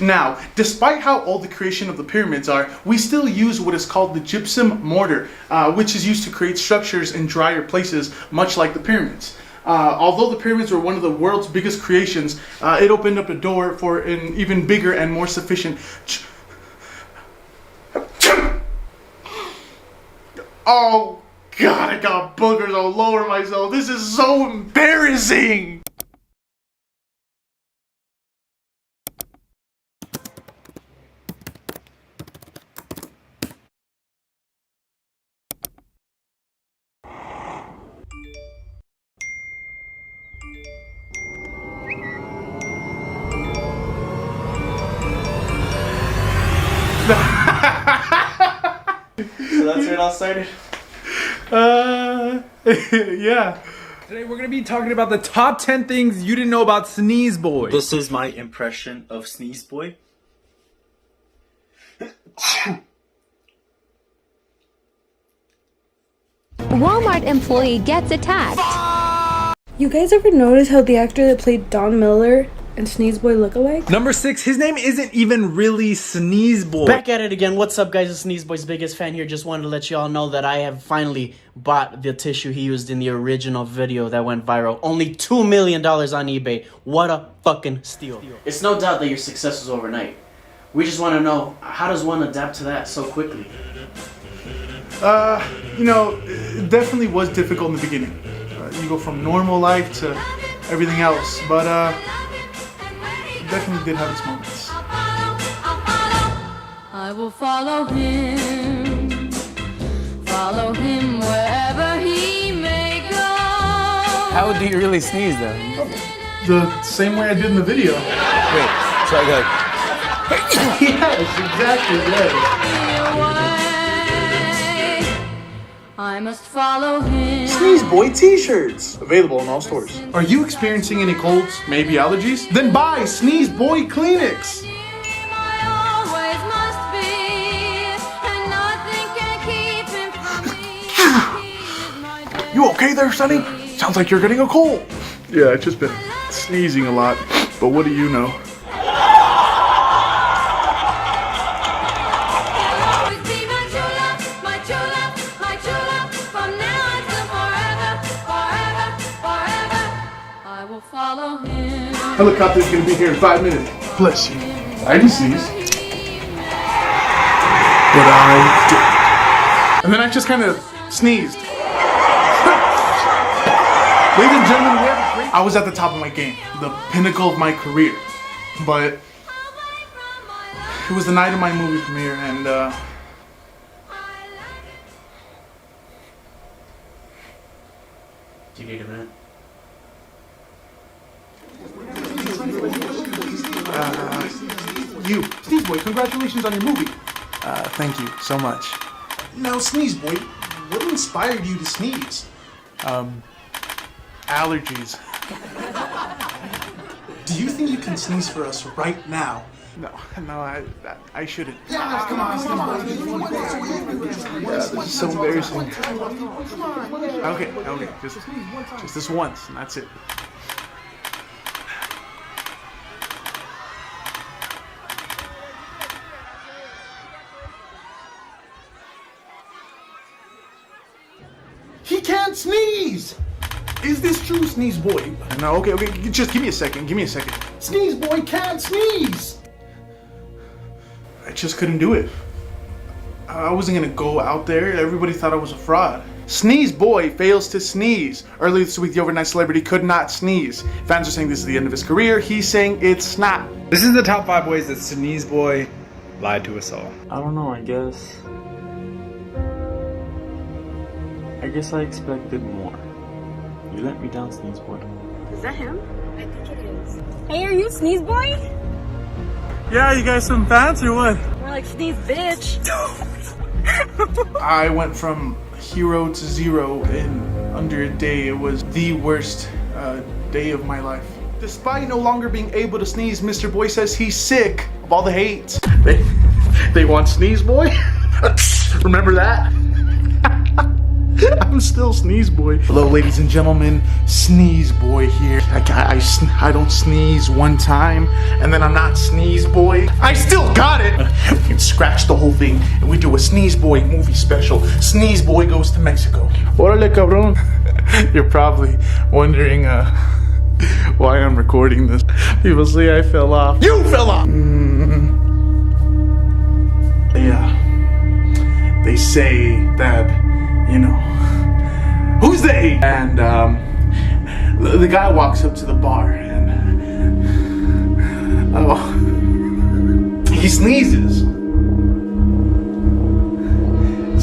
Now, despite how old the creation of the pyramids are, we still use what is called the gypsum mortar, which is used to create structures in drier places, much like the pyramids. Although the pyramids were one of the world's biggest creations, it opened up a door for an even bigger and more sufficient... Oh God, I got boogers all over myself. This is so embarrassing. So that's where it all started? Yeah. Today we're going to be talking about the top 10 things you didn't know about Sneeze Boy. This is my impression of Sneeze Boy. Walmart employee gets attacked. You guys ever notice how the actor that played Don Miller and Sneeze Boy look alike? Number 6, his name isn't even really Sneeze Boy. Back at it again. What's up, guys? It's Sneeze Boy's biggest fan here. Just wanted to let you all know that I have finally bought the tissue he used in the original video that went viral. Only $2 million on eBay. What a fucking steal. It's no doubt that your success was overnight. We just want to know, how does one adapt to that so quickly? You know, it definitely was difficult in the beginning. You go from normal life to everything else, but it definitely did have its moments. I will follow him wherever he may go. How do you really sneeze though? The same way I did in the video. Wait, so I go like... Yes, exactly, yes. I must follow him. Sneeze Boy t-shirts, available in all stores. Are you experiencing any colds, maybe allergies? Then buy Sneeze Boy Kleenex. You okay there, Sonny? Sounds like you're getting a cold. Yeah, I've just been sneezing a lot, but what do you know? Helicopter's gonna be here in 5 minutes. Bless you. I didn't sneeze. But I did. And then I just kind of sneezed. Ladies and gentlemen, we have a great... I was at the top of my game, the pinnacle of my career. But it was the night of my movie premiere, and Do you need a minute? Sneeze Boy, congratulations on your movie. Thank you so much. Now, Sneeze Boy, what inspired you to sneeze? Allergies. Do you think you can sneeze for us right now? No, I shouldn't. Yeah, come on. Yeah, this is so embarrassing. Okay, just this once, and that's it. He can't sneeze! Is this true, Sneeze Boy? No, okay, just give me a second, Sneeze Boy can't sneeze! I just couldn't do it. I wasn't gonna go out there, everybody thought I was a fraud. Sneeze Boy fails to sneeze. Earlier this week, the overnight celebrity could not sneeze. Fans are saying this is the end of his career, he's saying it's not. This is the top 5 ways that Sneeze Boy lied to us all. I don't know, I guess I expected more. You let me down, Sneeze Boy. Is that him? I think it is. Hey, are you Sneeze Boy? Yeah, you guys some fans or what? More like Sneeze Bitch. I went from hero to zero in under a day. It was the worst day of my life. Despite no longer being able to sneeze, Mr. Boy says he's sick of all the hate. They want Sneeze Boy? Remember that? I'm still Sneeze Boy. Hello, ladies and gentlemen. Sneeze Boy here. I don't sneeze one time, and then I'm not Sneeze Boy. I still got it. We can scratch the whole thing, and we do a Sneeze Boy movie special. Sneeze Boy goes to Mexico. Órale, cabrón. You're probably wondering why I'm recording this. People say I fell off. You fell off. Yeah. They say that, you know. Who's they? And the guy walks up to the bar and he sneezes.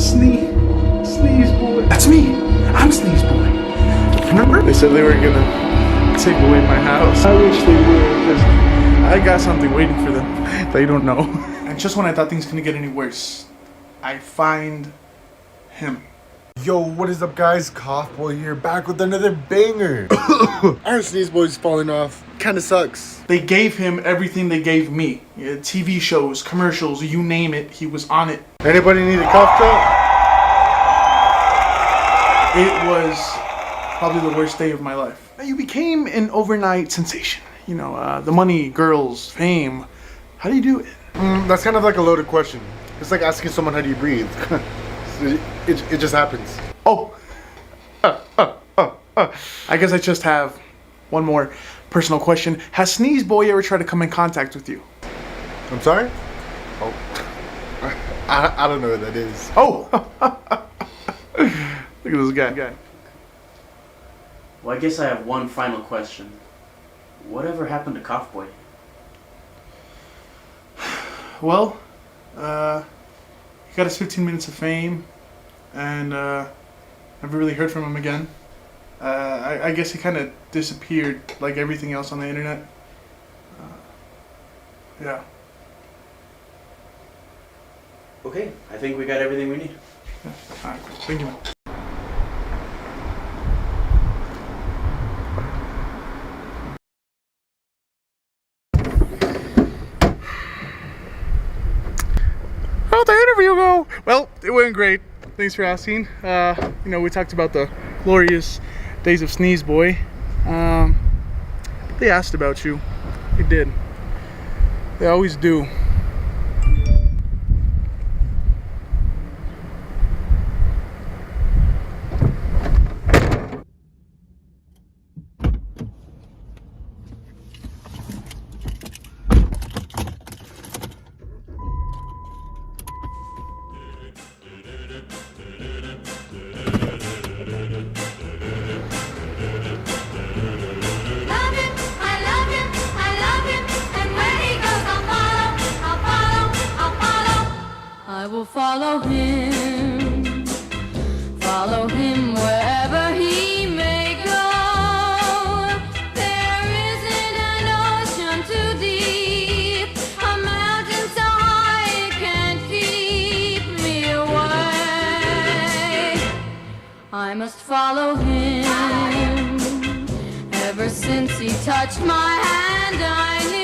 Sneeze Boy. That's me. I'm Sneeze Boy. Remember? They said they were gonna take away my house. I wish they would, because I got something waiting for them. They don't know. And just when I thought things couldn't get any worse, I find him. Yo, what is up, guys? Cough Boy here, back with another banger. Our Sneeze Boy's falling off. Kinda sucks. They gave him everything they gave me. Yeah, TV shows, commercials, you name it, he was on it. Anybody need a cough drop? It was probably the worst day of my life. You became an overnight sensation. You know, the money, girls, fame. How do you do it? That's kind of like a loaded question. It's like asking someone, how do you breathe? It just happens. Oh. I guess I just have one more personal question. Has Sneeze Boy ever tried to come in contact with you? I'm sorry? Oh. I don't know what that is. Oh. Look at this guy. Well, I guess I have one final question. Whatever happened to Cough Boy? Well, he got his 15 minutes of fame, and never really heard from him again. I guess he kind of disappeared like everything else on the internet. Yeah. Okay, I think we got everything we need. Yeah. All right, thank you, man. How'd the interview go? Well, it went great. Thanks for asking. You know, we talked about the glorious days of Sneeze Boy. They asked about you. They did. They always do. I will follow him wherever he may go. There isn't an ocean too deep, a mountain so high it can't keep me away. I must follow him. Ever since he touched my hand, I knew